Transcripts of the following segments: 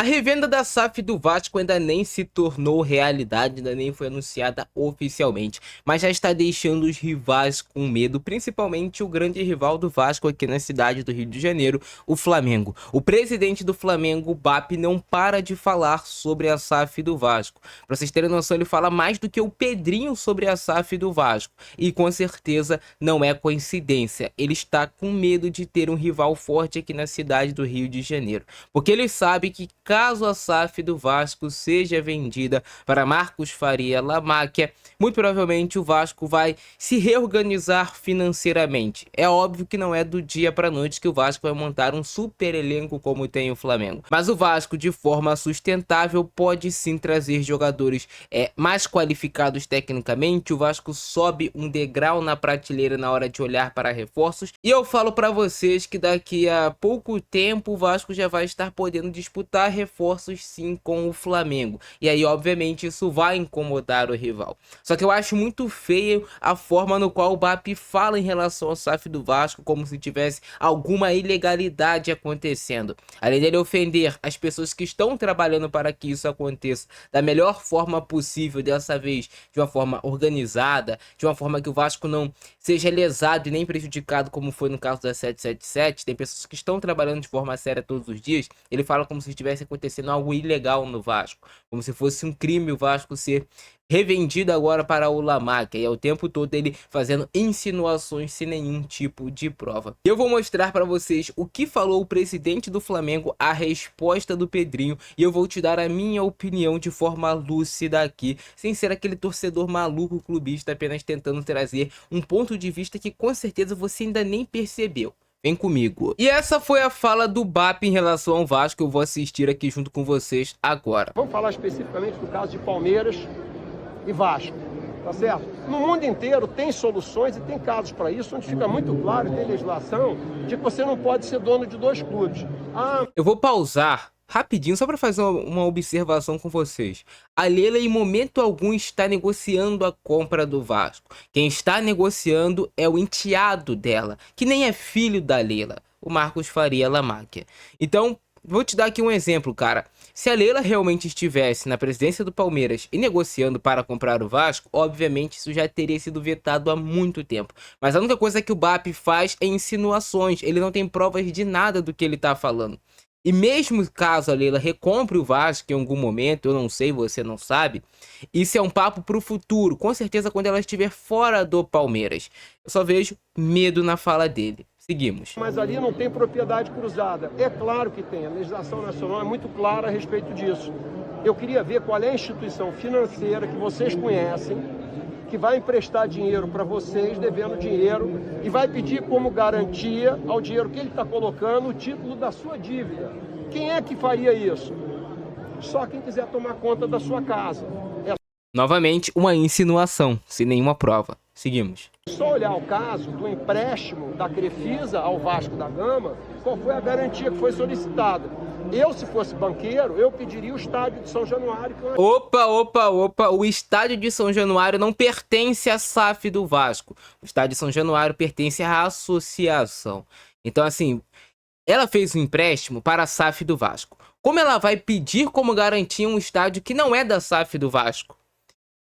A revenda da SAF do Vasco ainda nem se tornou realidade, ainda nem foi anunciada oficialmente, mas já está deixando os rivais com medo, principalmente o grande rival do Vasco aqui na cidade do Rio de Janeiro, o Flamengo. O presidente do Flamengo, o BAP, não para de falar sobre a SAF do Vasco. Para vocês terem noção, ele fala mais do que o Pedrinho sobre a SAF do Vasco, e com certeza não é coincidência. Ele está com medo de ter um rival forte aqui na cidade do Rio de Janeiro, porque ele sabe que caso a SAF do Vasco seja vendida para Marcos Faria Lamáquia, muito provavelmente o Vasco vai se reorganizar financeiramente. É óbvio que não é do dia para a noite que o Vasco vai montar um super elenco como tem o Flamengo, mas o Vasco, de forma sustentável, pode sim trazer jogadores mais qualificados tecnicamente. O Vasco sobe um degrau na prateleira na hora de olhar para reforços, e eu falo para vocês que daqui a pouco tempo o Vasco já vai estar podendo disputar reforços sim com o Flamengo, e aí obviamente isso vai incomodar o rival. Só que eu acho muito feio a forma no qual o BAP fala em relação ao SAF do Vasco, como se tivesse alguma ilegalidade acontecendo. Além dele ofender as pessoas que estão trabalhando para que isso aconteça da melhor forma possível, dessa vez de uma forma organizada, de uma forma que o Vasco não seja lesado e nem prejudicado, como foi no caso da 777. Tem pessoas que estão trabalhando de forma séria todos os dias. Ele fala como se estivesse acontecendo algo ilegal no Vasco, como se fosse um crime o Vasco ser revendido agora para o Lamáquia, e é o tempo todo ele fazendo insinuações sem nenhum tipo de prova. Eu vou mostrar para vocês o que falou o presidente do Flamengo, a resposta do Pedrinho, e eu vou te dar a minha opinião de forma lúcida aqui, sem ser aquele torcedor maluco clubista apenas tentando trazer um ponto de vista que com certeza você ainda nem percebeu. Vem comigo. E essa foi a fala do BAP em relação ao Vasco, que eu vou assistir aqui junto com vocês agora. Vamos falar especificamente do caso de Palmeiras e Vasco, tá certo? No mundo inteiro tem soluções e tem casos para isso, onde fica muito claro, tem legislação, de que você não pode ser dono de dois clubes. Eu vou pausar rapidinho só para fazer uma observação com vocês. A Leila em momento algum está negociando a compra do Vasco. Quem está negociando é o enteado dela, que nem é filho da Leila, o Marcos Faria Lamáquia. Então, vou te dar aqui um exemplo, cara. Se a Leila realmente estivesse na presidência do Palmeiras e negociando para comprar o Vasco, obviamente isso já teria sido vetado há muito tempo. Mas a única coisa que o BAP faz é insinuações. Ele não tem provas de nada do que ele está falando. E mesmo caso a Leila recompre o Vasco em algum momento, eu não sei, você não sabe, isso é um papo para o futuro, com certeza quando ela estiver fora do Palmeiras. Eu só vejo medo na fala dele. Seguimos. Mas ali não tem propriedade cruzada. É claro que tem, a legislação nacional é muito clara a respeito disso. Eu queria ver qual é a instituição financeira que vocês conhecem, que vai emprestar dinheiro para vocês, devendo dinheiro, e vai pedir como garantia ao dinheiro que ele está colocando o título da sua dívida. Quem é que faria isso? Só quem quiser tomar conta da sua casa. Novamente, uma insinuação, sem nenhuma prova. Seguimos. Só olhar o caso do empréstimo da Crefisa ao Vasco da Gama, qual foi a garantia que foi solicitada. Eu, se fosse banqueiro, eu pediria o estádio de São Januário. Opa, o estádio de São Januário não pertence à SAF do Vasco. O estádio de São Januário pertence à associação. Então, assim, ela fez um empréstimo para a SAF do Vasco. Como ela vai pedir como garantia um estádio que não é da SAF do Vasco?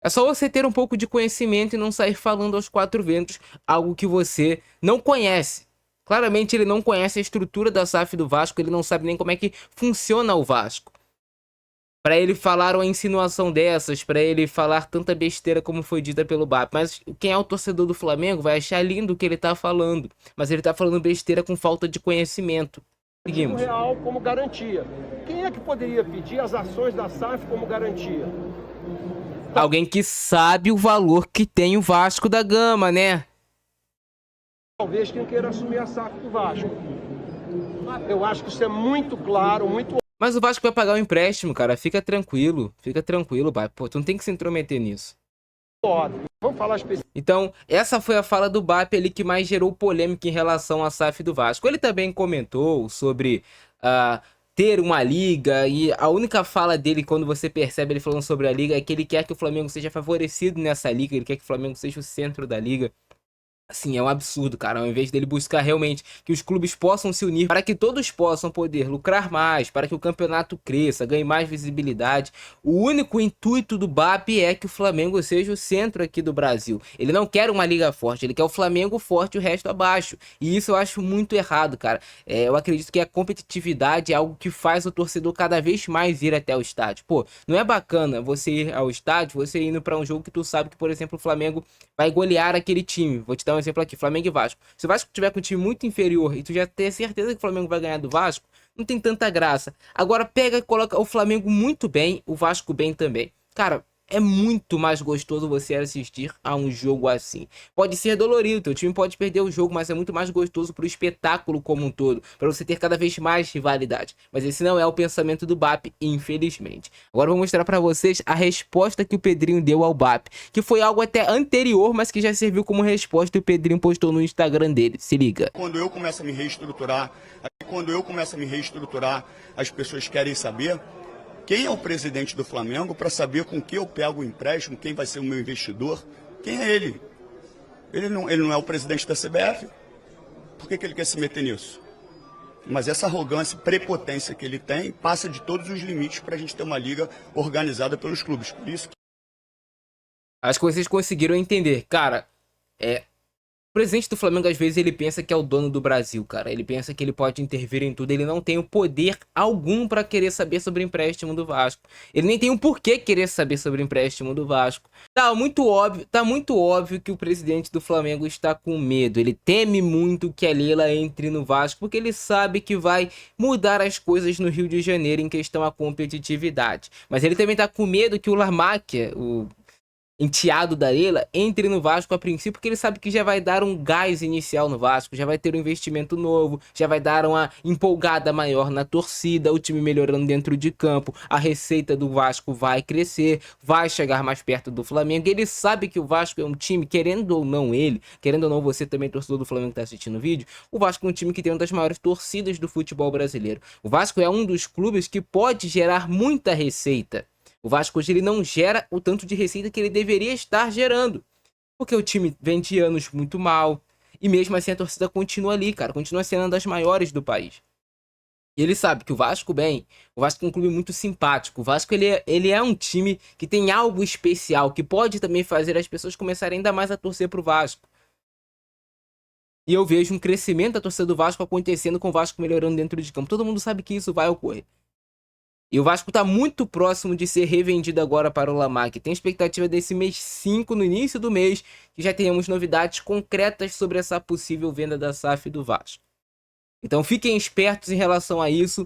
É só você ter um pouco de conhecimento e não sair falando aos quatro ventos algo que você não conhece. Claramente ele não conhece a estrutura da SAF do Vasco, ele não sabe nem como é que funciona o Vasco. Para ele falar uma insinuação dessas, para ele falar tanta besteira como foi dita pelo BAP. Mas quem é o torcedor do Flamengo vai achar lindo o que ele tá falando. Mas ele tá falando besteira com falta de conhecimento. Seguimos. Real como garantia. Quem é que poderia pedir as ações da SAF como garantia? Alguém que sabe o valor que tem o Vasco da Gama, né? Talvez quem queira assumir a SAF do Vasco. Eu acho que isso é muito claro, muito... Mas o Vasco vai pagar o empréstimo, cara. Fica tranquilo, pai. Pô, tu não tem que se intrometer nisso. óbvio. Vamos falar específico. Então, essa foi a fala do BAP ali que mais gerou polêmica em relação à SAF do Vasco. Ele também comentou sobre ter uma liga, e a única fala dele, quando você percebe ele falando sobre a liga, é que ele quer que o Flamengo seja favorecido nessa liga, ele quer que o Flamengo seja o centro da liga. Assim, é um absurdo, cara. Ao invés dele buscar realmente que os clubes possam se unir para que todos possam poder lucrar mais, para que o campeonato cresça, ganhe mais visibilidade, o único intuito do BAP é que o Flamengo seja o centro aqui do Brasil. Ele não quer uma liga forte, ele quer o Flamengo forte e o resto abaixo. E isso eu acho muito errado, cara. Eu acredito que a competitividade é algo que faz o torcedor cada vez mais ir até o estádio. Pô, não é bacana você ir ao estádio, você indo para um jogo que tu sabe que, por exemplo, o Flamengo vai golear aquele time. Vou te dar um exemplo aqui, Flamengo e Vasco. Se o Vasco tiver com um time muito inferior e tu já ter certeza que o Flamengo vai ganhar do Vasco, não tem tanta graça. Agora pega e coloca o Flamengo muito bem, o Vasco bem também. Cara, é muito mais gostoso você assistir a um jogo assim. Pode ser dolorido, teu time pode perder o jogo, mas é muito mais gostoso pro espetáculo como um todo, para você ter cada vez mais rivalidade. Mas esse não é o pensamento do BAP, infelizmente. Agora eu vou mostrar para vocês a resposta que o Pedrinho deu ao BAP, que foi algo até anterior, mas que já serviu como resposta e o Pedrinho postou no Instagram dele. Se liga. Quando eu começo a me reestruturar, as pessoas querem saber quem é o presidente do Flamengo para saber com que eu pego o empréstimo, quem vai ser o meu investidor. Quem é ele? Ele não é o presidente da CBF. Por que ele quer se meter nisso? Mas essa arrogância, prepotência que ele tem, passa de todos os limites para a gente ter uma liga organizada pelos clubes. Por isso que... Acho que vocês conseguiram entender. Cara, o presidente do Flamengo, às vezes, ele pensa que é o dono do Brasil, cara. Ele pensa que ele pode intervir em tudo. Ele não tem o poder algum pra querer saber sobre o empréstimo do Vasco. Ele nem tem o porquê querer saber sobre o empréstimo do Vasco. Tá muito óbvio que o presidente do Flamengo está com medo. Ele teme muito que a Leila entre no Vasco, porque ele sabe que vai mudar as coisas no Rio de Janeiro em questão à competitividade. Mas ele também tá com medo que o Larmáquia, o enteado da Leila, entre no Vasco a princípio, porque ele sabe que já vai dar um gás inicial no Vasco, já vai ter um investimento novo, já vai dar uma empolgada maior na torcida, o time melhorando dentro de campo, a receita do Vasco vai crescer, vai chegar mais perto do Flamengo. Ele sabe que o Vasco é um time, querendo ou não você também, torcedor do Flamengo que tá assistindo o vídeo, o Vasco é um time que tem uma das maiores torcidas do futebol brasileiro. O Vasco é um dos clubes que pode gerar muita receita. O Vasco hoje ele não gera o tanto de receita que ele deveria estar gerando. Porque o time vem de anos muito mal. E mesmo assim a torcida continua ali, cara. Continua sendo uma das maiores do país. E ele sabe que o Vasco é um clube muito simpático. O Vasco ele é um time que tem algo especial, que pode também fazer as pessoas começarem ainda mais a torcer pro Vasco. E eu vejo um crescimento da torcida do Vasco acontecendo, com o Vasco melhorando dentro de campo. Todo mundo sabe que isso vai ocorrer. E o Vasco está muito próximo de ser revendido agora para o Lamac. Tem expectativa desse mês 5, no início do mês, que já tenhamos novidades concretas sobre essa possível venda da SAF do Vasco. Então fiquem espertos em relação a isso.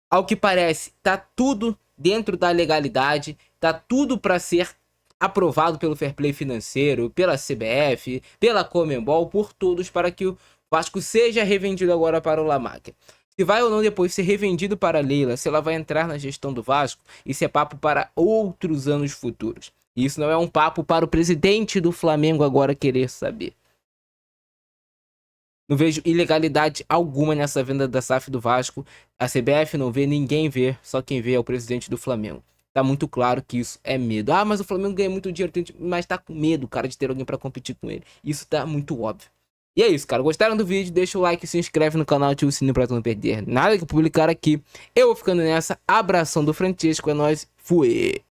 Ao que parece, tá tudo dentro da legalidade, tá tudo para ser aprovado pelo Fair Play financeiro, pela CBF, pela Conmebol, por todos, para que o Vasco seja revendido agora para o Lamac. Se vai ou não depois ser revendido para a Leila, se ela vai entrar na gestão do Vasco, isso é papo para outros anos futuros. E isso não é um papo para o presidente do Flamengo agora querer saber. Não vejo ilegalidade alguma nessa venda da SAF do Vasco. A CBF não vê, ninguém vê, só quem vê é o presidente do Flamengo. Tá muito claro que isso é medo. Ah, mas o Flamengo ganha muito dinheiro, mas tá com medo, cara, de ter alguém para competir com ele. Isso tá muito óbvio. E é isso, cara. Gostaram do vídeo? Deixa o like, se inscreve no canal, ativa o sininho pra tu não perder nada que eu publicar aqui. Eu vou ficando nessa. Abração do Francisco, é nóis. Fui!